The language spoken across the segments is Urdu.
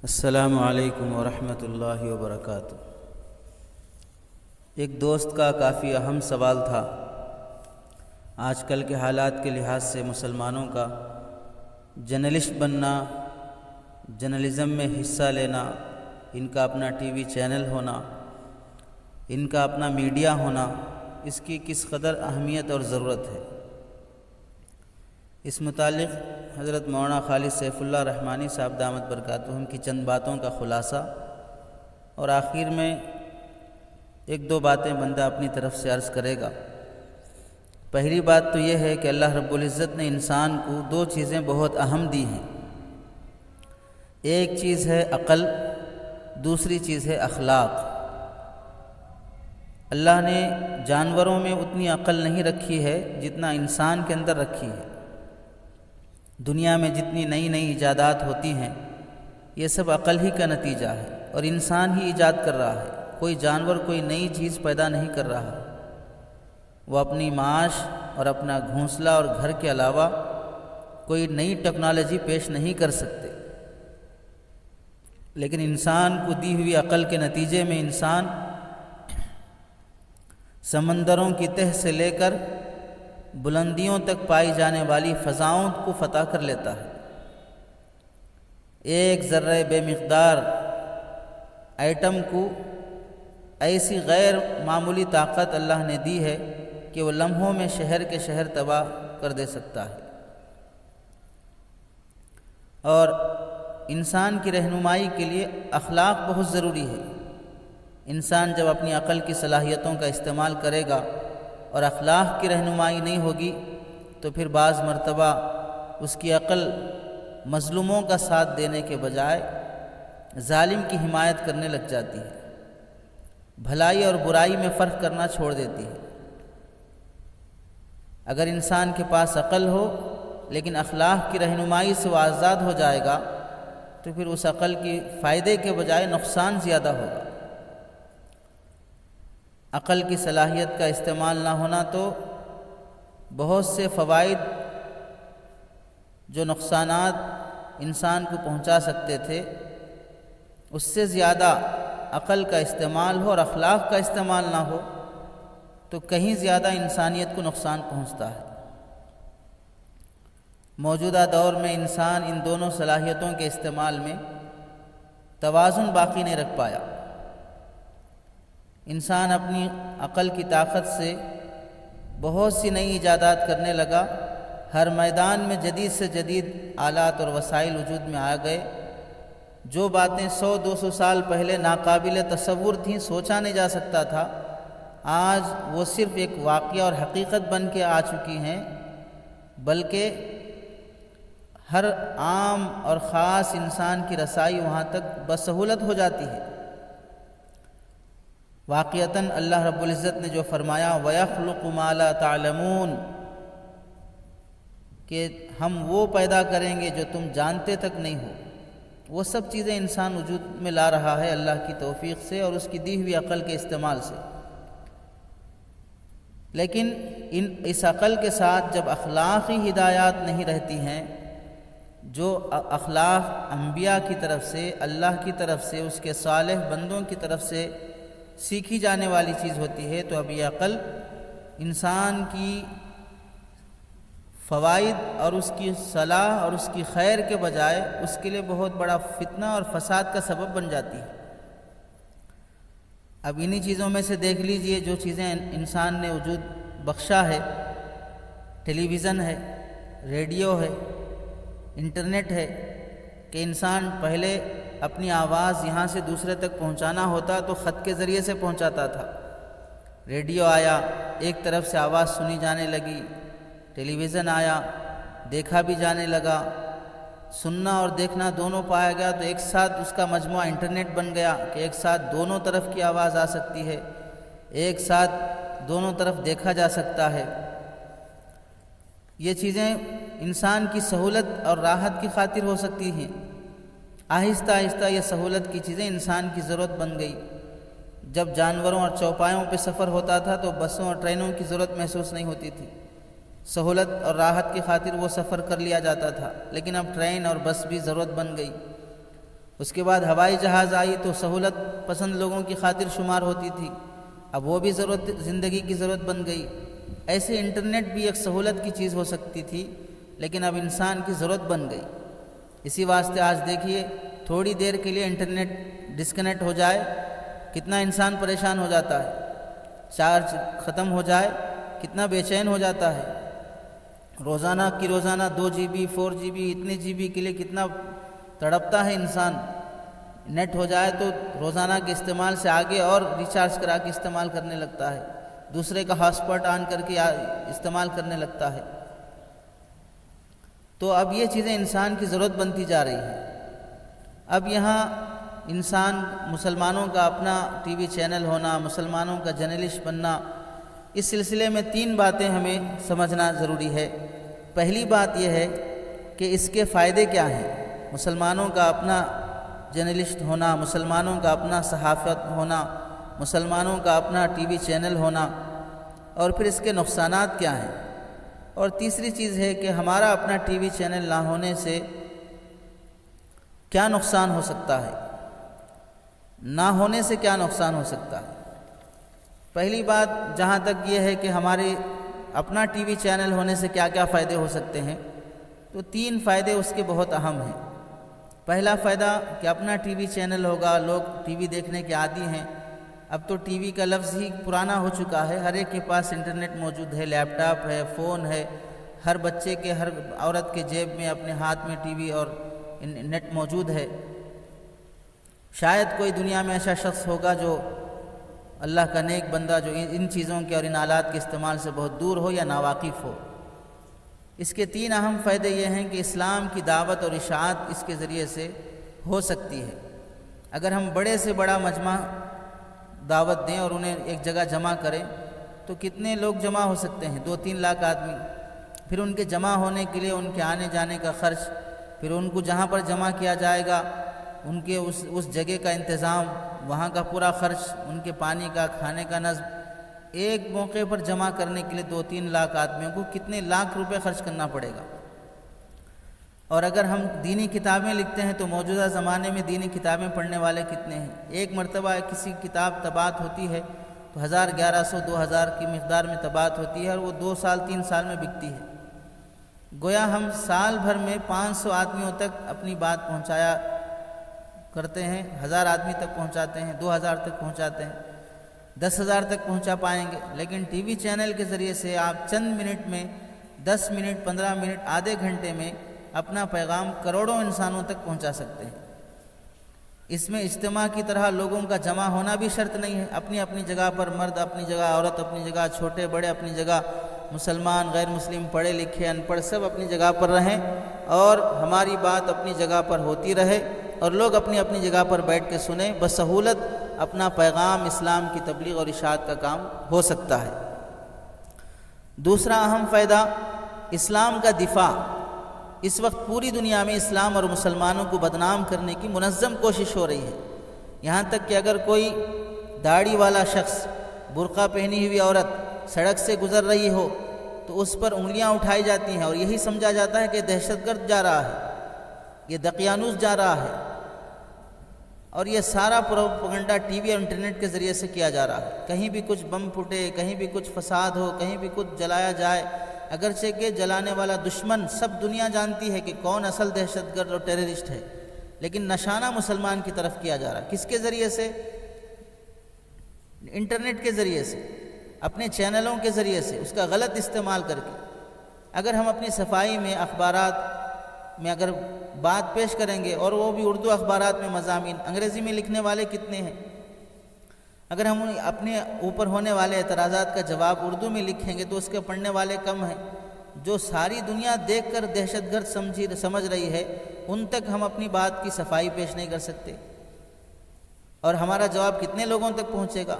السلام علیکم ورحمۃ اللہ وبرکاتہ۔ ایک دوست کا کافی اہم سوال تھا۔ آج کل کے حالات کے لحاظ سے مسلمانوں کا جرنلسٹ بننا، جرنلزم میں حصہ لینا، ان کا اپنا ٹی وی چینل ہونا، ان کا اپنا میڈیا ہونا، اس کی کس قدر اہمیت اور ضرورت ہے۔ اس متعلق حضرت مولانا خالد سیف اللہ رحمانی صاحب دامت برکاتہم کی چند باتوں کا خلاصہ اور آخر میں ایک دو باتیں بندہ اپنی طرف سے عرض کرے گا۔ پہلی بات تو یہ ہے کہ اللہ رب العزت نے انسان کو دو چیزیں بہت اہم دی ہیں۔ ایک چیز ہے عقل، دوسری چیز ہے اخلاق۔ اللہ نے جانوروں میں اتنی عقل نہیں رکھی ہے جتنا انسان کے اندر رکھی ہے۔ دنیا میں جتنی نئی نئی ایجادات ہوتی ہیں یہ سب عقل ہی کا نتیجہ ہے، اور انسان ہی ایجاد کر رہا ہے۔ کوئی جانور کوئی نئی چیز پیدا نہیں کر رہا۔ وہ اپنی معاش اور اپنا گھونسلہ اور گھر کے علاوہ کوئی نئی ٹیکنالوجی پیش نہیں کر سکتے، لیکن انسان کو دی ہوئی عقل کے نتیجے میں انسان سمندروں کی تہ سے لے کر بلندیوں تک پائی جانے والی فضاؤں کو فتح کر لیتا ہے۔ ایک ذرہ بے مقدار ایٹم کو ایسی غیر معمولی طاقت اللہ نے دی ہے کہ وہ لمحوں میں شہر کے شہر تباہ کر دے سکتا ہے۔ اور انسان کی رہنمائی کے لیے اخلاق بہت ضروری ہے۔ انسان جب اپنی عقل کی صلاحیتوں کا استعمال کرے گا اور اخلاق کی رہنمائی نہیں ہوگی تو پھر بعض مرتبہ اس کی عقل مظلوموں کا ساتھ دینے کے بجائے ظالم کی حمایت کرنے لگ جاتی ہے، بھلائی اور برائی میں فرق کرنا چھوڑ دیتی ہے۔ اگر انسان کے پاس عقل ہو لیکن اخلاق کی رہنمائی سے وہ آزاد ہو جائے گا تو پھر اس عقل کی فائدے کے بجائے نقصان زیادہ ہوگا۔ عقل کی صلاحیت کا استعمال نہ ہونا تو بہت سے فوائد جو نقصانات انسان کو پہنچا سکتے تھے اس سے زیادہ عقل کا استعمال ہو اور اخلاق کا استعمال نہ ہو تو کہیں زیادہ انسانیت کو نقصان پہنچتا ہے۔ موجودہ دور میں انسان ان دونوں صلاحیتوں کے استعمال میں توازن باقی نہیں رکھ پایا۔ انسان اپنی عقل کی طاقت سے بہت سی نئی ایجادات کرنے لگا، ہر میدان میں جدید سے جدید آلات اور وسائل وجود میں آ گئے۔ جو باتیں 100-200 سال پہلے ناقابل تصور تھیں، سوچا نہیں جا سکتا تھا، آج وہ صرف ایک واقعہ اور حقیقت بن کے آ چکی ہیں، بلکہ ہر عام اور خاص انسان کی رسائی وہاں تک بسہولت ہو جاتی ہے۔ واقعتاً اللہ رب العزت نے جو فرمایا وَيَخْلُقُ مَا لَا تَعْلَمُونَ کہ ہم وہ پیدا کریں گے جو تم جانتے تک نہیں ہو، وہ سب چیزیں انسان وجود میں لا رہا ہے اللہ کی توفیق سے اور اس کی دی ہوئی عقل کے استعمال سے۔ لیکن اس عقل کے ساتھ جب اخلاقی ہدایات نہیں رہتی ہیں، جو اخلاق انبیاء کی طرف سے، اللہ کی طرف سے، اس کے صالح بندوں کی طرف سے سیکھی جانے والی چیز ہوتی ہے، تو اب یہ عقل انسان کی فوائد اور اس کی صلاح اور اس کی خیر کے بجائے اس کے لیے بہت بڑا فتنہ اور فساد کا سبب بن جاتی ہے۔ اب انہی چیزوں میں سے دیکھ لیجئے جو چیزیں انسان نے وجود بخشا ہے، ٹیلی ویژن ہے، ریڈیو ہے، انٹرنیٹ ہے، کہ انسان پہلے اپنی آواز یہاں سے دوسرے تک پہنچانا ہوتا تو خط کے ذریعے سے پہنچاتا تھا۔ ریڈیو آیا، ایک طرف سے آواز سنی جانے لگی، ٹیلی ویژن آیا، دیکھا بھی جانے لگا، سننا اور دیکھنا دونوں پایا گیا تو ایک ساتھ اس کا مجموعہ انٹرنیٹ بن گیا کہ ایک ساتھ دونوں طرف کی آواز آ سکتی ہے، ایک ساتھ دونوں طرف دیکھا جا سکتا ہے۔ یہ چیزیں انسان کی سہولت اور راحت کی خاطر ہو سکتی ہیں۔ آہستہ آہستہ یہ سہولت کی چیزیں انسان کی ضرورت بن گئی۔ جب جانوروں اور چوپایوں پہ سفر ہوتا تھا تو بسوں اور ٹرینوں کی ضرورت محسوس نہیں ہوتی تھی، سہولت اور راحت کی خاطر وہ سفر کر لیا جاتا تھا، لیکن اب ٹرین اور بس بھی ضرورت بن گئی۔ اس کے بعد ہوائی جہاز آئی تو سہولت پسند لوگوں کی خاطر شمار ہوتی تھی، اب وہ بھی زندگی کی ضرورت بن گئی۔ ایسے انٹرنیٹ بھی ایک سہولت کی چیز ہو سکتی تھی، لیکن اب انسان کی ضرورت بن گئی۔ اسی واسطے آج دیکھیے تھوڑی دیر کے لیے انٹرنیٹ ڈسکنیکٹ ہو جائے کتنا انسان پریشان ہو جاتا ہے، چارج ختم ہو جائے کتنا بے چین ہو جاتا ہے، روزانہ 2 GB 4 GB اتنے GB کے لیے کتنا تڑپتا ہے انسان۔ نیٹ ہو جائے تو روزانہ کے استعمال سے آگے اور ریچارج کرا کے استعمال کرنے لگتا ہے، دوسرے کا ہاٹ اسپاٹ آن کر کے استعمال کرنے لگتا ہے۔ تو اب یہ چیزیں انسان کی ضرورت بنتی جا رہی ہیں۔ اب یہاں انسان مسلمانوں کا اپنا ٹی وی چینل ہونا، مسلمانوں کا جرنلسٹ بننا، اس سلسلے میں 3 باتیں ہمیں سمجھنا ضروری ہے۔ پہلی بات یہ ہے کہ اس کے فائدے کیا ہیں، مسلمانوں کا اپنا جرنلسٹ ہونا، مسلمانوں کا اپنا صحافت ہونا، مسلمانوں کا اپنا ٹی وی چینل ہونا، اور پھر اس کے نقصانات کیا ہیں۔ اور تیسری چیز ہے کہ ہمارا اپنا ٹی وی چینل نہ ہونے سے کیا نقصان ہو سکتا ہے، نہ ہونے سے کیا نقصان ہو سکتا ہے۔ پہلی بات جہاں تک یہ ہے کہ ہمارے اپنا ٹی وی چینل ہونے سے کیا کیا فائدے ہو سکتے ہیں، تو 3 فائدے اس کے بہت اہم ہیں۔ پہلا فائدہ کہ اپنا ٹی وی چینل ہوگا، لوگ ٹی وی دیکھنے کے عادی ہیں۔ اب تو ٹی وی کا لفظ ہی پرانا ہو چکا ہے، ہر ایک کے پاس انٹرنیٹ موجود ہے، لیپ ٹاپ ہے، فون ہے، ہر بچے کے، ہر عورت کے جیب میں اپنے ہاتھ میں ٹی وی اور نیٹ موجود ہے۔ شاید کوئی دنیا میں ایسا شخص ہوگا جو اللہ کا نیک بندہ جو ان چیزوں کے اور ان آلات کے استعمال سے بہت دور ہو یا ناواقف ہو۔ اس کے 3 اہم فائدے یہ ہیں کہ اسلام کی دعوت اور اشاعت اس کے ذریعے سے ہو سکتی ہے۔ اگر ہم بڑے سے بڑا مجمع دعوت دیں اور انہیں ایک جگہ جمع کریں تو کتنے لوگ جمع ہو سکتے ہیں، 2-3 لاکھ آدمی۔ پھر ان کے جمع ہونے کے لیے ان کے آنے جانے کا خرچ، پھر ان کو جہاں پر جمع کیا جائے گا ان کے اس جگہ کا انتظام، وہاں کا پورا خرچ، ان کے پانی کا، کھانے کا نظم، ایک موقع پر جمع کرنے کے لیے 2-3 لاکھ آدمیوں کو کتنے لاکھ روپے خرچ کرنا پڑے گا۔ اور اگر ہم دینی کتابیں لکھتے ہیں تو موجودہ زمانے میں دینی کتابیں پڑھنے والے کتنے ہیں؟ ایک مرتبہ کسی کتاب طباعت ہوتی ہے تو 1000 1100 2000 کی مقدار میں طباعت ہوتی ہے اور وہ 2 سال 3 سال میں بکتی ہے۔ گویا ہم سال بھر میں 500 آدمیوں تک اپنی بات پہنچایا کرتے ہیں، 1000 آدمی تک پہنچاتے ہیں، 2000 تک پہنچاتے ہیں، 10,000 تک پہنچا پائیں گے۔ لیکن ٹی وی چینل کے ذریعے سے آپ چند منٹ میں، 10 منٹ، 15 منٹ، آدھے گھنٹے میں اپنا پیغام کروڑوں انسانوں تک پہنچا سکتے ہیں۔ اس میں اجتماع کی طرح لوگوں کا جمع ہونا بھی شرط نہیں ہے، اپنی اپنی جگہ پر، مرد اپنی جگہ، عورت اپنی جگہ، چھوٹے بڑے اپنی جگہ، مسلمان غیر مسلم، پڑھے لکھے ان پڑھ، سب اپنی جگہ پر رہیں اور ہماری بات اپنی جگہ پر ہوتی رہے اور لوگ اپنی اپنی جگہ پر بیٹھ کے سنیں، بسہولت اپنا پیغام اسلام کی تبلیغ اور اشاعت کا کام ہو سکتا ہے۔ دوسرا اہم فائدہ اسلام کا دفاع۔ اس وقت پوری دنیا میں اسلام اور مسلمانوں کو بدنام کرنے کی منظم کوشش ہو رہی ہے، یہاں تک کہ اگر کوئی داڑھی والا شخص، برقع پہنی ہوئی عورت سڑک سے گزر رہی ہو تو اس پر انگلیاں اٹھائی جاتی ہیں اور یہی سمجھا جاتا ہے کہ دہشت گرد جا رہا ہے، یہ دقیانوس جا رہا ہے، اور یہ سارا پروپیگنڈا ٹی وی اور انٹرنیٹ کے ذریعے سے کیا جا رہا ہے۔ کہیں بھی کچھ بم پھوٹے، کہیں بھی کچھ فساد ہو، کہیں بھی کچھ جلایا جائے، اگرچہ کہ جلانے والا دشمن سب دنیا جانتی ہے کہ کون اصل دہشت گرد اور ٹیررسٹ ہے، لیکن نشانہ مسلمان کی طرف کیا جا رہا ہے۔ کس کے ذریعے سے؟ انٹرنیٹ کے ذریعے سے، اپنے چینلوں کے ذریعے سے، اس کا غلط استعمال کر کے۔ اگر ہم اپنی صفائی میں، اخبارات میں اگر بات پیش کریں گے، اور وہ بھی اردو اخبارات میں مضامین، انگریزی میں لکھنے والے کتنے ہیں؟ اگر ہم اپنے اوپر ہونے والے اعتراضات کا جواب اردو میں لکھیں گے تو اس کے پڑھنے والے کم ہیں۔ جو ساری دنیا دیکھ کر دہشت گرد سمجھ رہی ہے، ان تک ہم اپنی بات کی صفائی پیش نہیں کر سکتے، اور ہمارا جواب کتنے لوگوں تک پہنچے گا،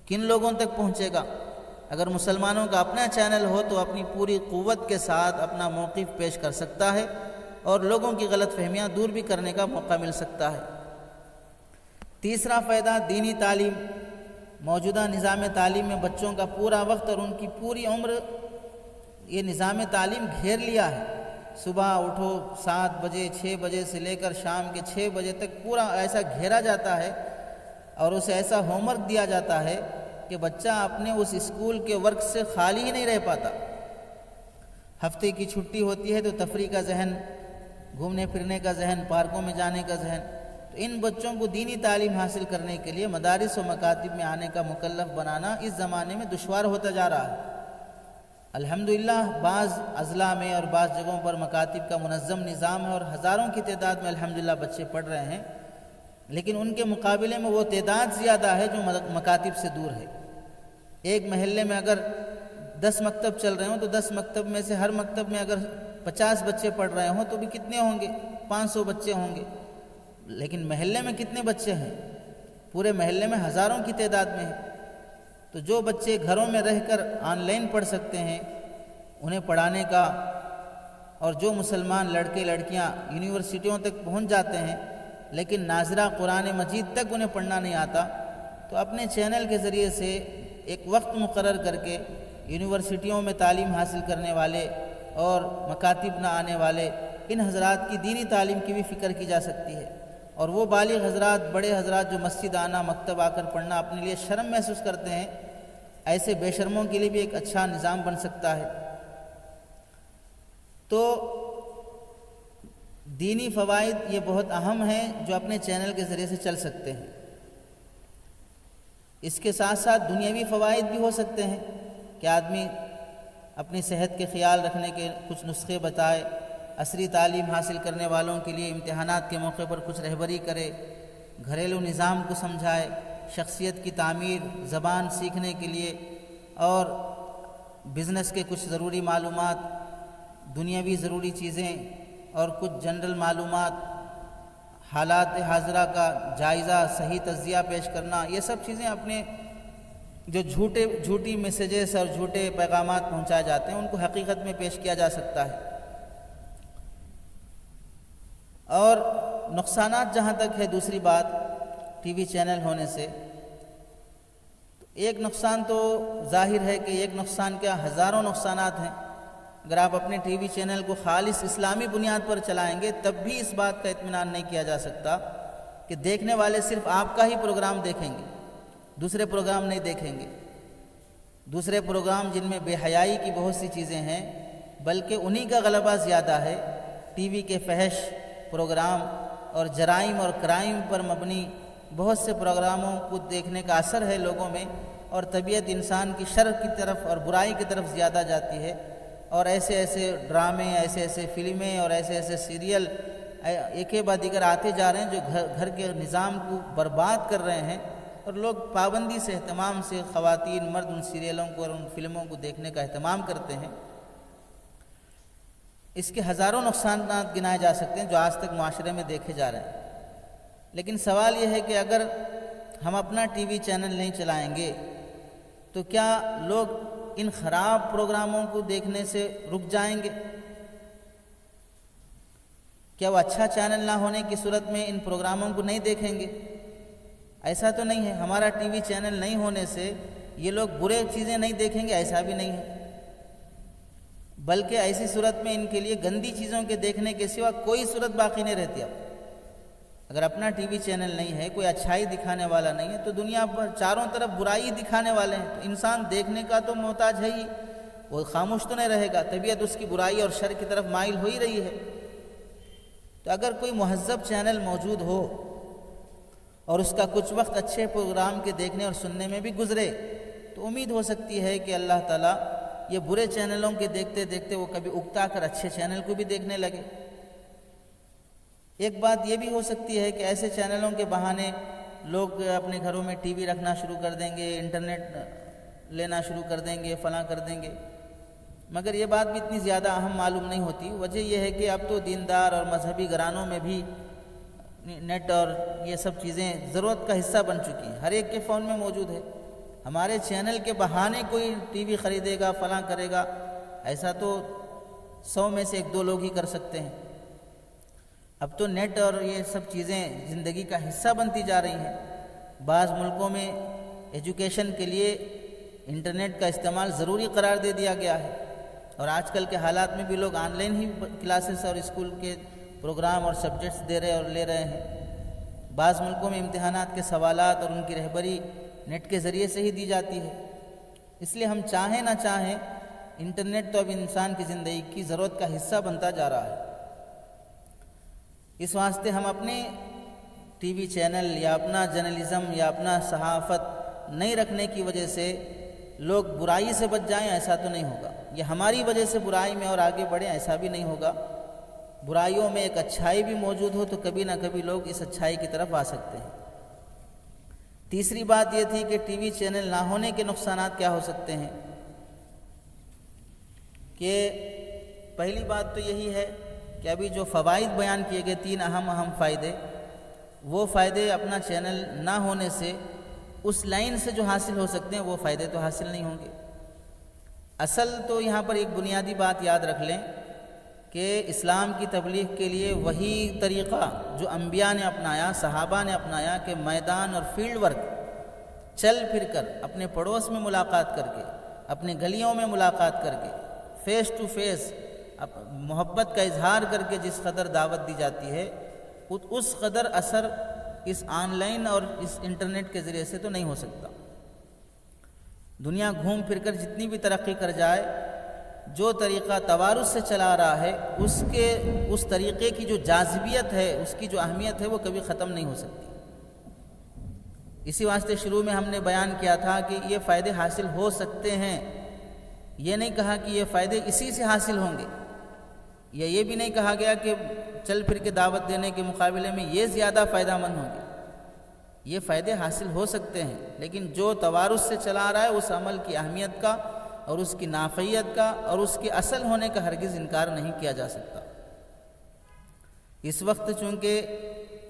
کن لوگوں تک پہنچے گا؟ اگر مسلمانوں کا اپنا چینل ہو تو اپنی پوری قوت کے ساتھ اپنا موقف پیش کر سکتا ہے اور لوگوں کی غلط فہمیاں دور بھی کرنے کا موقع مل سکتا ہے۔ تیسرا فائدہ دینی تعلیم۔ موجودہ نظام تعلیم میں بچوں کا پورا وقت اور ان کی پوری عمر یہ نظام تعلیم گھیر لیا ہے۔ صبح اٹھو 7 بجے 6 بجے سے لے کر شام کے 6 بجے تک پورا ایسا گھیرا جاتا ہے اور اسے ایسا ہوم ورک دیا جاتا ہے کہ بچہ اپنے اس اسکول کے ورک سے خالی ہی نہیں رہ پاتا۔ ہفتے کی چھٹی ہوتی ہے تو تفریح کا ذہن، گھومنے پھرنے کا ذہن، پارکوں میں جانے کا ذہن۔ تو ان بچوں کو دینی تعلیم حاصل کرنے کے لیے مدارس و مکاتب میں آنے کا مکلف بنانا اس زمانے میں دشوار ہوتا جا رہا ہے۔ الحمدللہ بعض اضلاع میں اور بعض جگہوں پر مکاتب کا منظم نظام ہے اور ہزاروں کی تعداد میں الحمدللہ بچے پڑھ رہے ہیں، لیکن ان کے مقابلے میں وہ تعداد زیادہ ہے جو مکاتب سے دور ہے۔ ایک محلے میں اگر 10 مکتب چل رہے ہوں تو 10 مکتب میں سے ہر مکتب میں اگر 50 بچے پڑھ رہے ہوں تو بھی کتنے ہوں گے؟ 500 بچے ہوں گے۔ لیکن محلے میں کتنے بچے ہیں؟ پورے محلے میں ہزاروں کی تعداد میں ہے۔ تو جو بچے گھروں میں رہ کر آن لائن پڑھ سکتے ہیں انہیں پڑھانے کا، اور جو مسلمان لڑکے لڑکیاں یونیورسٹیوں تک پہنچ جاتے ہیں لیکن ناظرہ قرآن مجید تک انہیں پڑھنا نہیں آتا، تو اپنے چینل کے ذریعے سے ایک وقت مقرر کر کے یونیورسٹیوں میں تعلیم حاصل کرنے والے اور مکاتب نہ آنے والے ان حضرات کی دینی تعلیم کی بھی فکر کی جا سکتی ہے۔ اور وہ بالغ حضرات، بڑے حضرات جو مسجد آنا، مکتب آ کر پڑھنا اپنے لیے شرم محسوس کرتے ہیں، ایسے بے شرموں کے لیے بھی ایک اچھا نظام بن سکتا ہے۔ تو دینی فوائد یہ بہت اہم ہیں جو اپنے چینل کے ذریعے سے چل سکتے ہیں۔ اس کے ساتھ ساتھ دنیاوی فوائد بھی ہو سکتے ہیں کہ آدمی اپنی صحت کے خیال رکھنے کے کچھ نسخے بتائے، عصری تعلیم حاصل کرنے والوں کے لیے امتحانات کے موقع پر کچھ رہبری کرے، گھریلو نظام کو سمجھائے، شخصیت کی تعمیر، زبان سیکھنے کے لیے اور بزنس کے کچھ ضروری معلومات، دنیاوی ضروری چیزیں اور کچھ جنرل معلومات، حالات حاضرہ کا جائزہ، صحیح تجزیہ پیش کرنا، یہ سب چیزیں اپنے جو جھوٹی میسیجز اور جھوٹے پیغامات پہنچائے جاتے ہیں ان کو حقیقت میں پیش کیا جا سکتا ہے۔ اور نقصانات جہاں تک ہے، دوسری بات ٹی وی چینل ہونے سے، ایک نقصان تو ظاہر ہے کہ ایک نقصان کیا ہزاروں نقصانات ہیں۔ اگر آپ اپنے ٹی وی چینل کو خالص اسلامی بنیاد پر چلائیں گے تب بھی اس بات کا اطمینان نہیں کیا جا سکتا کہ دیکھنے والے صرف آپ کا ہی پروگرام دیکھیں گے، دوسرے پروگرام نہیں دیکھیں گے۔ دوسرے پروگرام جن میں بے حیائی کی بہت سی چیزیں ہیں، بلکہ انہی کا غلبہ زیادہ ہے۔ ٹی وی کے فحش پروگرام اور جرائم اور کرائم پر مبنی بہت سے پروگراموں کو دیکھنے کا اثر ہے لوگوں میں، اور طبیعت انسان کی شر کی طرف اور برائی کی طرف زیادہ جاتی ہے، اور ایسے ایسے ڈرامے، ایسے ایسے فلمیں اور ایسے ایسے سیریل ایک کے بعد دیگر آتے جا رہے ہیں جو گھر کے نظام کو برباد کر رہے ہیں، اور لوگ پابندی سے، اہتمام سے، خواتین مرد ان سیریلوں کو اور ان فلموں کو دیکھنے کا اہتمام کرتے ہیں۔ اس کے ہزاروں نقصانات گنائے جا سکتے ہیں جو آج تک معاشرے میں دیکھے جا رہے ہیں۔ لیکن سوال یہ ہے کہ اگر ہم اپنا ٹی وی چینل نہیں چلائیں گے تو کیا لوگ ان خراب پروگراموں کو دیکھنے سے رک جائیں گے؟ کیا وہ اچھا چینل نہ ہونے کی صورت میں ان پروگراموں کو نہیں دیکھیں گے؟ ایسا تو نہیں ہے۔ ہمارا ٹی وی چینل نہیں ہونے سے یہ لوگ برے چیزیں نہیں دیکھیں گے، ایسا بھی نہیں ہے، بلکہ ایسی صورت میں ان کے لیے گندی چیزوں کے دیکھنے کے سوا کوئی صورت باقی نہیں رہتی۔ اب اگر اپنا ٹی وی چینل نہیں ہے، کوئی اچھائی دکھانے والا نہیں ہے، تو دنیا پر چاروں طرف برائی دکھانے والے ہیں، تو انسان دیکھنے کا تو محتاج ہے ہی، وہ خاموش تو نہیں رہے گا، طبیعت اس کی برائی اور شر کی طرف مائل ہو ہی رہی ہے۔ تو اگر کوئی مہذب چینل موجود ہو اور اس کا کچھ وقت اچھے پروگرام کے دیکھنے اور سننے میں بھی گزرے تو امید ہو سکتی ہے کہ اللہ تعالیٰ یہ برے چینلوں کے دیکھتے دیکھتے وہ کبھی اکتا کر اچھے چینل کو بھی دیکھنے لگے۔ ایک بات یہ بھی ہو سکتی ہے کہ ایسے چینلوں کے بہانے لوگ اپنے گھروں میں ٹی وی رکھنا شروع کر دیں گے، انٹرنیٹ لینا شروع کر دیں گے، فلاں کر دیں گے، مگر یہ بات بھی اتنی زیادہ اہم معلوم نہیں ہوتی۔ وجہ یہ ہے کہ اب تو دیندار اور مذہبی گھرانوں میں بھی نیٹ اور یہ سب چیزیں ضرورت کا حصہ بن چکی ہیں، ہر ایک کے فون میں موجود ہے۔ ہمارے چینل کے بہانے کوئی ٹی وی خریدے گا، فلاں کرے گا، ایسا تو 100 میں سے 1-2 لوگ ہی کر سکتے ہیں۔ اب تو نیٹ اور یہ سب چیزیں زندگی کا حصہ بنتی جا رہی ہیں۔ بعض ملکوں میں ایجوکیشن کے لیے انٹرنیٹ کا استعمال ضروری قرار دے دیا گیا ہے۔ اور آج کل کے حالات میں بھی لوگ آن لائن ہی کلاسز اور اسکول کے پروگرام اور سبجیکٹس دے رہے اور لے رہے ہیں۔ بعض ملکوں میں امتحانات کے سوالات اور ان کی رہبری نیٹ کے ذریعے سے ہی دی جاتی ہے۔ اس لیے ہم چاہیں نہ چاہیں انٹرنیٹ تو اب انسان کی زندگی کی ضرورت کا حصہ بنتا جا رہا ہے۔ اس واسطے ہم اپنے ٹی وی چینل یا اپنا جرنلزم یا اپنا صحافت نہیں رکھنے کی وجہ سے لوگ برائی سے بچ جائیں، ایسا تو نہیں ہوگا۔ یہ ہماری وجہ سے برائی میں اور آگے بڑھیں، ایسا بھی نہیں ہوگا۔ برائیوں میں ایک اچھائی بھی موجود ہو تو کبھی نہ کبھی لوگ اس اچھائی کی طرف آ سکتے ہیں۔ تیسری بات یہ تھی کہ ٹی وی چینل نہ ہونے کے نقصانات کیا ہو سکتے ہیں، کہ پہلی بات تو یہی ہے کہ ابھی جو فوائد بیان کیے گئے 3 اہم فائدے، وہ فائدے اپنا چینل نہ ہونے سے اس لائن سے جو حاصل ہو سکتے ہیں وہ فائدے تو حاصل نہیں ہوں گے۔ اصل تو یہاں پر ایک بنیادی بات یاد رکھ لیں کہ اسلام کی تبلیغ کے لیے وہی طریقہ جو انبیاء نے اپنایا، صحابہ نے اپنایا، کہ میدان اور فیلڈ ورک چل پھر کر، اپنے پڑوس میں ملاقات کر کے، اپنے گلیوں میں ملاقات کر کے، فیس ٹو فیس محبت کا اظہار کر کے جس قدر دعوت دی جاتی ہے، اس قدر اثر اس آن لائن اور اس انٹرنیٹ کے ذریعے سے تو نہیں ہو سکتا۔ دنیا گھوم پھر کر جتنی بھی ترقی کر جائے، جو طریقہ توارث سے چلا رہا ہے اس طریقے کی جو جاذبیت ہے، اس کی جو اہمیت ہے، وہ کبھی ختم نہیں ہو سکتی۔ اسی واسطے شروع میں ہم نے بیان کیا تھا کہ یہ فائدے حاصل ہو سکتے ہیں، یہ نہیں کہا کہ یہ فائدے اسی سے حاصل ہوں گے، یا یہ بھی نہیں کہا گیا کہ چل پھر کے دعوت دینے کے مقابلے میں یہ زیادہ فائدہ مند ہوں گے۔ یہ فائدے حاصل ہو سکتے ہیں، لیکن جو توارث سے چلا رہا ہے اس عمل کی اہمیت کا اور اس کی نافعیت کا اور اس کے اصل ہونے کا ہرگز انکار نہیں کیا جا سکتا۔ اس وقت چونکہ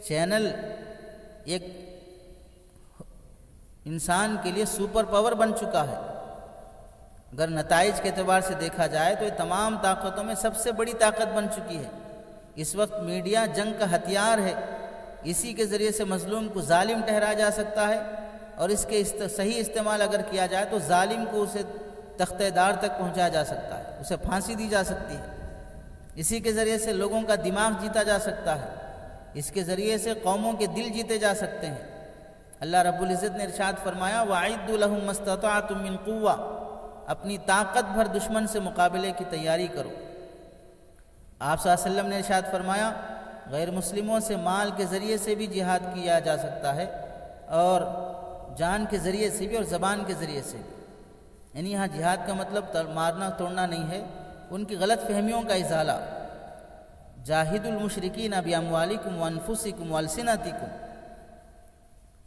چینل ایک انسان کے لیے سپر پاور بن چکا ہے، اگر نتائج کے اعتبار سے دیکھا جائے تو یہ تمام طاقتوں میں سب سے بڑی طاقت بن چکی ہے۔ اس وقت میڈیا جنگ کا ہتھیار ہے، اسی کے ذریعے سے مظلوم کو ظالم ٹھہرایا جا سکتا ہے، اور اس کے صحیح استعمال اگر کیا جائے تو ظالم کو اسے تختہ دار تک پہنچایا جا سکتا ہے، اسے پھانسی دی جا سکتی ہے۔ اسی کے ذریعے سے لوگوں کا دماغ جیتا جا سکتا ہے، اس کے ذریعے سے قوموں کے دل جیتے جا سکتے ہیں۔ اللہ رب العزت نے ارشاد فرمایا وَأَعِدُّوا لَهُم مَّا اسْتَطَعْتُم مِّن قُوَّةٍ، اپنی طاقت بھر دشمن سے مقابلے کی تیاری کرو۔ آپ صلی اللہ علیہ وسلم نے ارشاد فرمایا غیر مسلموں سے مال کے ذریعے سے بھی جہاد کیا جا سکتا ہے، اور جان کے ذریعے سے بھی اور زبان کے ذریعے سے بھی۔ یعنی یہاں جہاد کا مطلب مارنا توڑنا نہیں ہے، ان کی غلط فہمیوں کا ازالہ۔ جاہدوا المشرکین باموالکم وانفسکم والسنتکم،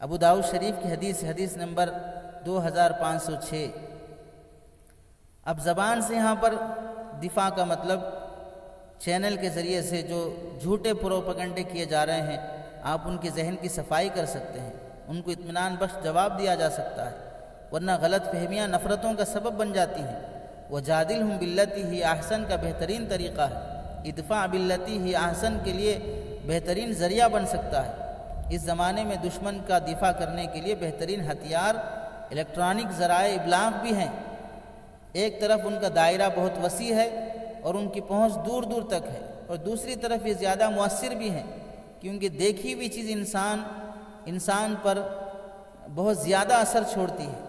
ابو داؤد شریف کی حدیث نمبر 2506۔ اب زبان سے یہاں پر دفاع کا مطلب چینل کے ذریعے سے جو جھوٹے پروپیگنڈے کیے جا رہے ہیں، آپ ان کے ذہن کی صفائی کر سکتے ہیں، ان کو اطمینان بخش جواب دیا جا سکتا ہے، ورنہ غلط فہمیاں نفرتوں کا سبب بن جاتی ہیں۔ وَجَادِلْهُمْ بِالَّتِي هِيَ احسن کا بہترین طریقہ ہے، ادفع باللتی ہی احسن کے لیے بہترین ذریعہ بن سکتا ہے۔ اس زمانے میں دشمن کا دفاع کرنے کے لیے بہترین ہتھیار الیکٹرانک ذرائع ابلاغ بھی ہیں۔ ایک طرف ان کا دائرہ بہت وسیع ہے اور ان کی پہنچ دور دور تک ہے، اور دوسری طرف یہ زیادہ مؤثر بھی ہیں، کیونکہ دیکھی ہوئی چیز انسان پر بہت زیادہ اثر چھوڑتی ہے،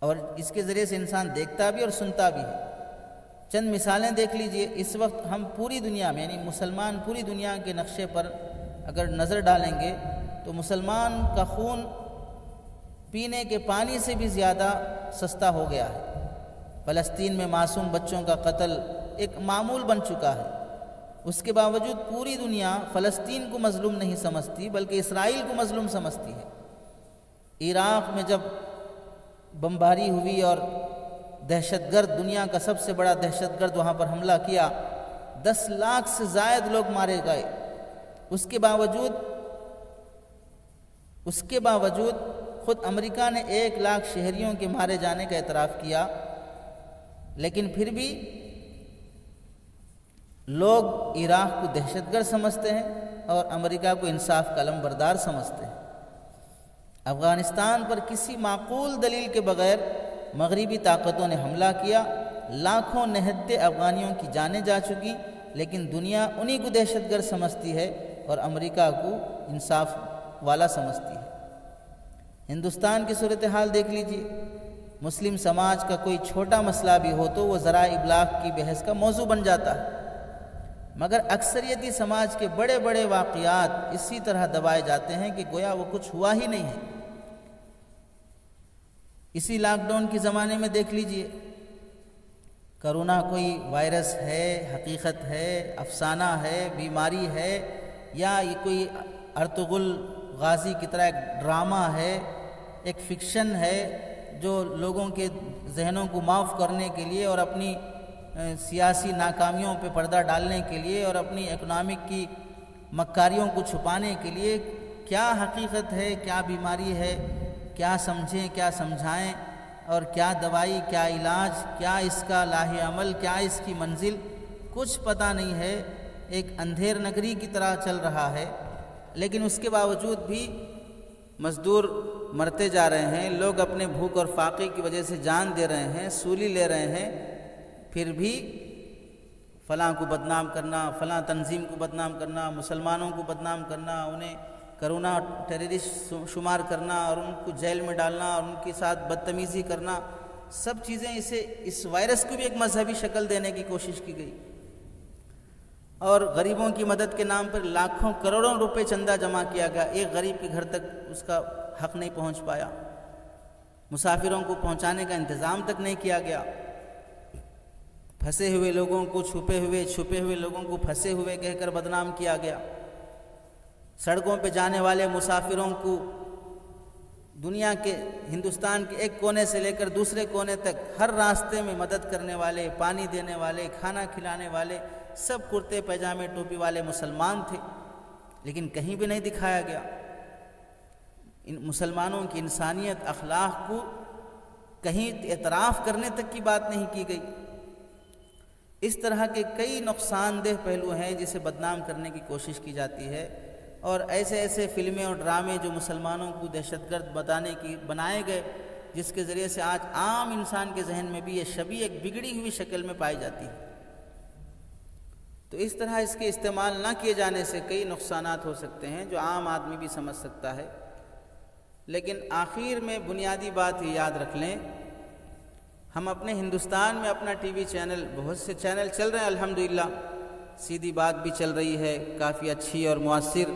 اور اس کے ذریعے سے انسان دیکھتا بھی اور سنتا بھی ہے۔ چند مثالیں دیکھ لیجئے۔ اس وقت ہم پوری دنیا میں، یعنی مسلمان پوری دنیا کے نقشے پر اگر نظر ڈالیں گے تو مسلمان کا خون پینے کے پانی سے بھی زیادہ سستا ہو گیا ہے۔ فلسطین میں معصوم بچوں کا قتل ایک معمول بن چکا ہے، اس کے باوجود پوری دنیا فلسطین کو مظلوم نہیں سمجھتی بلکہ اسرائیل کو مظلوم سمجھتی ہے۔ عراق میں جب بمباری ہوئی اور دہشت گرد، دنیا کا سب سے بڑا دہشت گرد وہاں پر حملہ کیا، 10 لاکھ سے زائد لوگ مارے گئے، اس کے باوجود خود امریکہ نے 1 لاکھ شہریوں کے مارے جانے کا اعتراف کیا، لیکن پھر بھی لوگ عراق کو دہشت گرد سمجھتے ہیں اور امریکہ کو انصاف کا علمبردار سمجھتے ہیں۔ افغانستان پر کسی معقول دلیل کے بغیر مغربی طاقتوں نے حملہ کیا لاکھوں نہتے افغانیوں کی جانیں جا چکی، لیکن دنیا انہی کو دہشت گرد سمجھتی ہے اور امریکہ کو انصاف والا سمجھتی ہے۔ ہندوستان کی صورتحال دیکھ لیجئے، مسلم سماج کا کوئی چھوٹا مسئلہ بھی ہو تو وہ ذرائع ابلاغ کی بحث کا موضوع بن جاتا ہے، مگر اکثریتی سماج کے بڑے بڑے واقعات اسی طرح دبائے جاتے ہیں کہ گویا وہ کچھ ہوا ہی نہیں ہے۔ اسی لاک ڈاؤن کے زمانے میں دیکھ لیجئے، کرونا کوئی وائرس ہے، حقیقت ہے، افسانہ ہے، بیماری ہے، یا یہ کوئی ارطغرل غازی کی طرح ایک ڈرامہ ہے، ایک فکشن ہے جو لوگوں کے ذہنوں کو معاف کرنے کے لیے اور اپنی سیاسی ناکامیوں پہ پردہ ڈالنے کے لیے اور اپنی اکنامک کی مکاریوں کو چھپانے کے لیے کیا حقیقت ہے، کیا بیماری ہے، کیا سمجھیں، کیا سمجھائیں، اور کیا دوائی، کیا علاج، کیا اس کا لاہ عمل، کیا اس کی منزل، کچھ پتہ نہیں ہے۔ ایک اندھیر نگری کی طرح چل رہا ہے، لیکن اس کے باوجود بھی مزدور مرتے جا رہے ہیں، لوگ اپنے بھوک اور فاقے کی وجہ سے جان دے رہے ہیں، سولی لے رہے ہیں، پھر بھی فلاں کو بدنام کرنا، فلاں تنظیم کو بدنام کرنا، مسلمانوں کو بدنام کرنا، انہیں کرونا ٹیررسٹ شمار کرنا اور ان کو جیل میں ڈالنا اور ان کے ساتھ بدتمیزی کرنا، سب چیزیں اس وائرس کو بھی ایک مذہبی شکل دینے کی کوشش کی گئی، اور غریبوں کی مدد کے نام پر لاکھوں کروڑوں روپے چندہ جمع کیا گیا، ایک غریب کے گھر تک اس کا حق نہیں پہنچ پایا، مسافروں کو پہنچانے کا انتظام تک نہیں کیا گیا، پھنسے ہوئے لوگوں کو چھپے ہوئے لوگوں کو پھنسے ہوئے کہہ کر بدنام کیا گیا، سڑکوں پہ جانے والے مسافروں کو دنیا کے ہندوستان کے ایک کونے سے لے کر دوسرے کونے تک ہر راستے میں مدد کرنے والے، پانی دینے والے، کھانا کھلانے والے، سب کرتے پیجامے ٹوپی والے مسلمان تھے، لیکن کہیں بھی نہیں دکھایا گیا۔ ان مسلمانوں کی انسانیت، اخلاق کو کہیں اعتراف کرنے تک کی بات نہیں کی گئی۔ اس طرح کے کئی نقصان دہ پہلو ہیں جسے بدنام کرنے کی کوشش کی جاتی ہے، اور ایسے فلمیں اور ڈرامے جو مسلمانوں کو دہشت گرد بنائے گئے، جس کے ذریعے سے آج عام انسان کے ذہن میں بھی یہ شبیہ ایک بگڑی ہوئی شکل میں پائی جاتی ہے۔ تو اس طرح اس کے استعمال نہ کیے جانے سے کئی نقصانات ہو سکتے ہیں جو عام آدمی بھی سمجھ سکتا ہے، لیکن آخر میں بنیادی بات یہ یاد رکھ لیں، ہم اپنے ہندوستان میں اپنا ٹی وی چینل، بہت سے چینل چل رہے ہیں الحمدللہ، سیدھی بات بھی چل رہی ہے، کافی اچھی اور مؤثر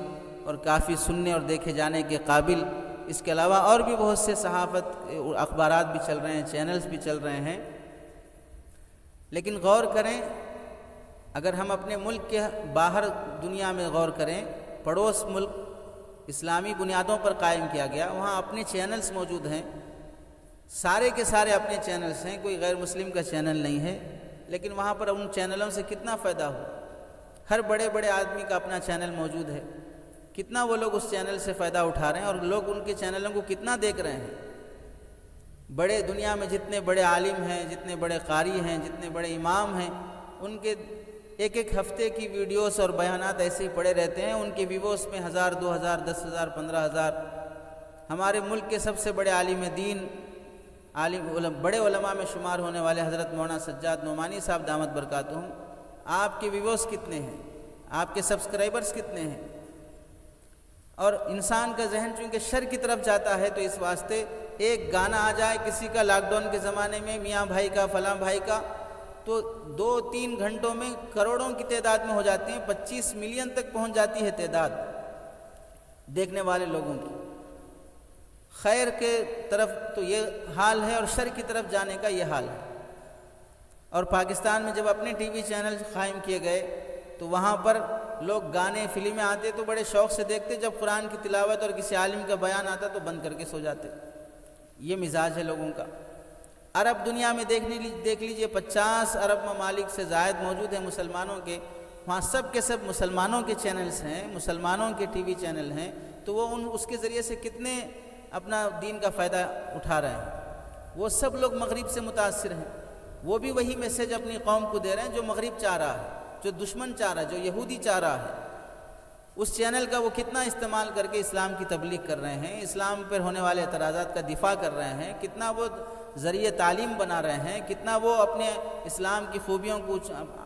اور کافی سننے اور دیکھے جانے کے قابل، اس کے علاوہ اور بھی بہت سے صحافت اخبارات بھی چل رہے ہیں، چینلز بھی چل رہے ہیں، لیکن غور کریں، اگر ہم اپنے ملک کے باہر دنیا میں غور کریں، پڑوس ملک اسلامی بنیادوں پر قائم کیا گیا، وہاں اپنے چینلز موجود ہیں، سارے کے سارے اپنے چینلز ہیں، کوئی غیر مسلم کا چینل نہیں ہے، لیکن وہاں پر ان چینلوں سے کتنا فائدہ ہو، ہر بڑے بڑے آدمی کا اپنا چینل موجود ہے، کتنا وہ لوگ اس چینل سے فائدہ اٹھا رہے ہیں، اور لوگ ان کے چینلوں کو کتنا دیکھ رہے ہیں۔ بڑے دنیا میں جتنے بڑے عالم ہیں، جتنے بڑے قاری ہیں، جتنے بڑے امام ہیں، ان کے ایک ہفتے کی ویڈیوز اور بیانات ایسے ہی پڑے رہتے ہیں، ان کے ویوز میں 1000، 2000، 10,000، 15,000۔ ہمارے ملک کے سب سے بڑے عالم دین، بڑے علماء میں شمار ہونے والے حضرت مولانا سجاد نعمانی صاحب دامت برکاتہم، آپ کے ویوز کتنے ہیں، آپ کے سبسکرائبرز کتنے ہیں؟ اور انسان کا ذہن چونکہ شر کی طرف جاتا ہے، تو اس واسطے ایک گانا آ جائے کسی کا لاک ڈاؤن کے زمانے میں، میاں بھائی کا، فلاں بھائی کا، تو 2-3 گھنٹوں میں کروڑوں کی تعداد میں ہو جاتی ہیں، 25 ملین تک پہنچ جاتی ہے تعداد دیکھنے والے لوگوں کی۔ خیر کے طرف تو یہ حال ہے اور شر کی طرف جانے کا یہ حال ہے۔ اور پاکستان میں جب اپنے ٹی وی چینل قائم کیے گئے تو وہاں پر لوگ گانے، فلمیں آتے تو بڑے شوق سے دیکھتے، جب قرآن کی تلاوت اور کسی عالم کا بیان آتا تو بند کر کے سو جاتے۔ یہ مزاج ہے لوگوں کا۔ عرب دنیا میں دیکھ لیجئے، 50 ارب ممالک سے زائد موجود ہیں مسلمانوں کے، وہاں سب کے سب مسلمانوں کے چینلز ہیں، مسلمانوں کے ٹی وی چینل ہیں، تو وہ اس کے ذریعے سے کتنے اپنا دین کا فائدہ اٹھا رہے ہیں۔ وہ سب لوگ مغرب سے متاثر ہیں، وہ بھی وہی میسج اپنی قوم کو دے رہے ہیں جو مغرب چاہ رہا ہے، جو دشمن چاہ رہا ہے، جو یہودی چاہ رہا ہے۔ اس چینل کا وہ کتنا استعمال کر کے اسلام کی تبلیغ کر رہے ہیں، اسلام پر ہونے والے اعتراضات کا دفاع کر رہے ہیں، کتنا وہ ذریعہ تعلیم بنا رہے ہیں، کتنا وہ اپنے اسلام کی خوبیوں کو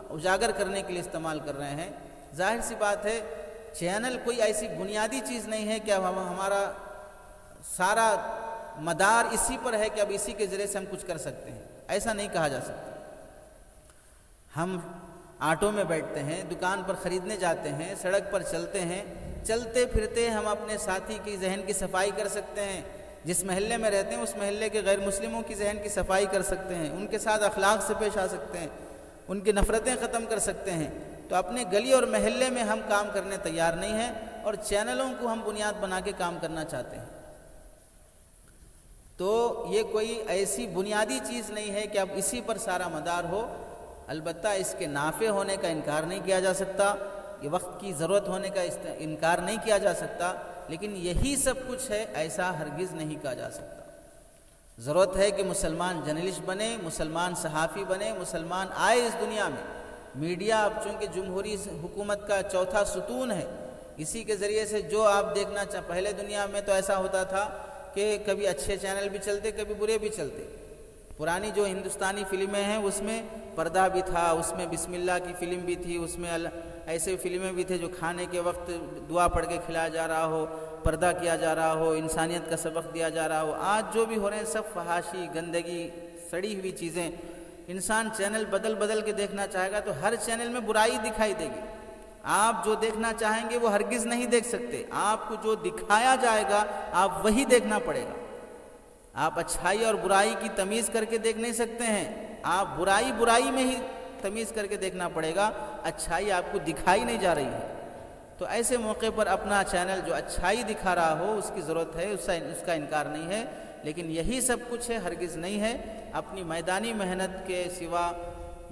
اجاگر کرنے کے لیے استعمال کر رہے ہیں۔ ظاہر سی بات ہے چینل کوئی ایسی بنیادی چیز نہیں ہے کہ اب ہمارا سارا مدار اسی پر ہے کہ اب اسی کے ذریعے سے ہم کچھ کر سکتے ہیں، ایسا نہیں کہا جا سکتا۔ ہم آٹو میں بیٹھتے ہیں، دکان پر خریدنے جاتے ہیں، سڑک پر چلتے ہیں، چلتے پھرتے ہم اپنے ساتھی کی ذہن کی صفائی کر سکتے ہیں، جس محلے میں رہتے ہیں اس محلے کے غیر مسلموں کی ذہن کی صفائی کر سکتے ہیں، ان کے ساتھ اخلاق سے پیش آ سکتے ہیں، ان کی نفرتیں ختم کر سکتے ہیں۔ تو اپنے گلی اور محلے میں ہم کام کرنے تیار نہیں ہیں اور چینلوں کو ہم بنیاد بنا کے کام کرنا چاہتے ہیں۔ تو یہ کوئی ایسی بنیادی چیز نہیں ہے کہ اب اسی پر سارا مدار ہو۔ البتہ اس کے نافع ہونے کا انکار نہیں کیا جا سکتا، یہ وقت کی ضرورت ہونے کا انکار نہیں کیا جا سکتا، لیکن یہی سب کچھ ہے ایسا ہرگز نہیں کہا جا سکتا۔ ضرورت ہے کہ مسلمان جرنلسٹ بنے، مسلمان صحافی بنے، مسلمان آئے اس دنیا میں۔ میڈیا اب چونکہ جمہوری حکومت کا چوتھا ستون ہے، اسی کے ذریعے سے جو آپ دیکھنا پہلے دنیا میں تو ایسا ہوتا تھا کہ کبھی اچھے چینل بھی چلتے، کبھی برے بھی چلتے۔ پرانی جو ہندوستانی فلمیں ہیں اس میں پردہ بھی تھا، اس میں بسم اللہ کی فلم بھی تھی، اس میں ایسے فلمیں بھی تھے جو کھانے کے وقت دعا پڑھ کے کھلایا جا رہا ہو، پردہ کیا جا رہا ہو، انسانیت کا سبق دیا جا رہا ہو۔ آج جو بھی ہو رہے ہیں سب فحاشی، گندگی، سڑی ہوئی چیزیں۔ انسان چینل بدل بدل کے دیکھنا چاہے گا تو ہر چینل میں برائی دکھائی دے گی۔ آپ جو دیکھنا چاہیں گے وہ ہرگز نہیں دیکھ سکتے، آپ کو جو دکھایا جائے گا آپ وہی دیکھنا پڑے گا۔ آپ اچھائی اور برائی کی تمیز کر کے دیکھ نہیں سکتے ہیں، آپ برائی میں ہی تمیز کر کے دیکھنا پڑے گا، اچھائی آپ کو دکھائی نہیں جا رہی ہے۔ تو ایسے موقع پر اپنا چینل جو اچھائی دکھا رہا ہو اس کی ضرورت ہے، اس کا انکار نہیں ہے، لیکن یہی سب کچھ ہے ہرگز نہیں ہے۔ اپنی میدانی محنت کے سوا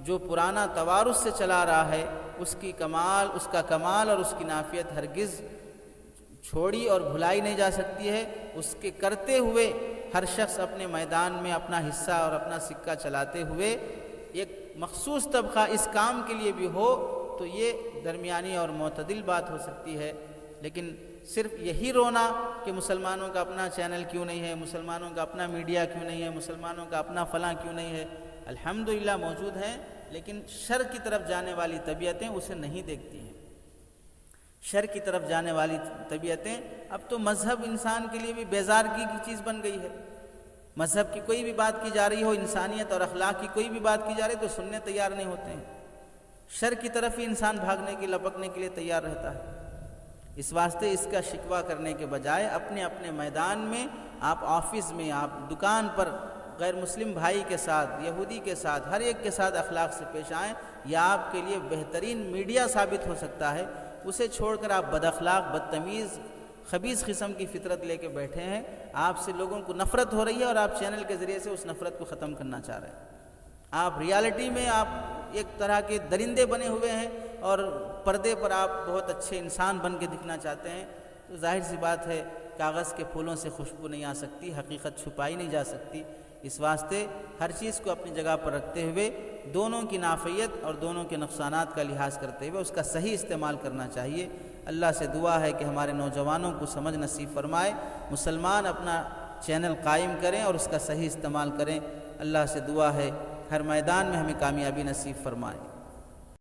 جو پرانا توارث سے چلا رہا ہے اس کا کمال اور اس کی نافیت ہرگز چھوڑی اور بھلائی نہیں جا سکتی ہے۔ اس کے کرتے ہوئے ہر شخص اپنے میدان میں اپنا حصہ اور اپنا سکہ چلاتے ہوئے ایک مخصوص طبقہ اس کام کے لیے بھی ہو تو یہ درمیانی اور معتدل بات ہو سکتی ہے۔ لیکن صرف یہی رونا کہ مسلمانوں کا اپنا چینل کیوں نہیں ہے، مسلمانوں کا اپنا میڈیا کیوں نہیں ہے، مسلمانوں کا اپنا فلاں کیوں نہیں ہے، الحمدللہ موجود ہیں، لیکن شر کی طرف جانے والی طبیعتیں اسے نہیں دیکھتی ہیں۔ شر کی طرف جانے والی طبیعتیں، اب تو مذہب انسان کے لیے بھی بیزارگی کی چیز بن گئی ہے۔ مذہب کی کوئی بھی بات کی جا رہی ہو، انسانیت اور اخلاق کی کوئی بھی بات کی جا رہی ہے تو سننے تیار نہیں ہوتے ہیں۔ شر کی طرف ہی انسان بھاگنے کی، لپکنے کے لیے تیار رہتا ہے۔ اس واسطے اس کا شکوہ کرنے کے بجائے اپنے اپنے میدان میں، آپ آفس میں، آپ دکان پر غیر مسلم بھائی کے ساتھ، یہودی کے ساتھ، ہر ایک کے ساتھ اخلاق سے پیش آئیں، یہ آپ کے لیے بہترین میڈیا ثابت ہو سکتا ہے۔ اسے چھوڑ کر آپ بد اخلاق، بدتمیز، خبیث قسم کی فطرت لے کے بیٹھے ہیں، آپ سے لوگوں کو نفرت ہو رہی ہے اور آپ چینل کے ذریعے سے اس نفرت کو ختم کرنا چاہ رہے ہیں۔ آپ ریالٹی میں آپ ایک طرح کے درندے بنے ہوئے ہیں اور پردے پر آپ بہت اچھے انسان بن کے دکھنا چاہتے ہیں، تو ظاہر سی بات ہے کاغذ کے پھولوں سے خوشبو نہیں آ سکتی، حقیقت چھپائی نہیں جا سکتی۔ اس واسطے ہر چیز کو اپنی جگہ پر رکھتے ہوئے دونوں کی نافعیت اور دونوں کے نقصانات کا لحاظ کرتے ہوئے اس کا صحیح استعمال کرنا چاہیے۔ اللہ سے دعا ہے کہ ہمارے نوجوانوں کو سمجھ نصیب فرمائے، مسلمان اپنا چینل قائم کریں اور اس کا صحیح استعمال کریں۔ اللہ سے دعا ہے ہر میدان میں ہمیں کامیابی نصیب فرمائے۔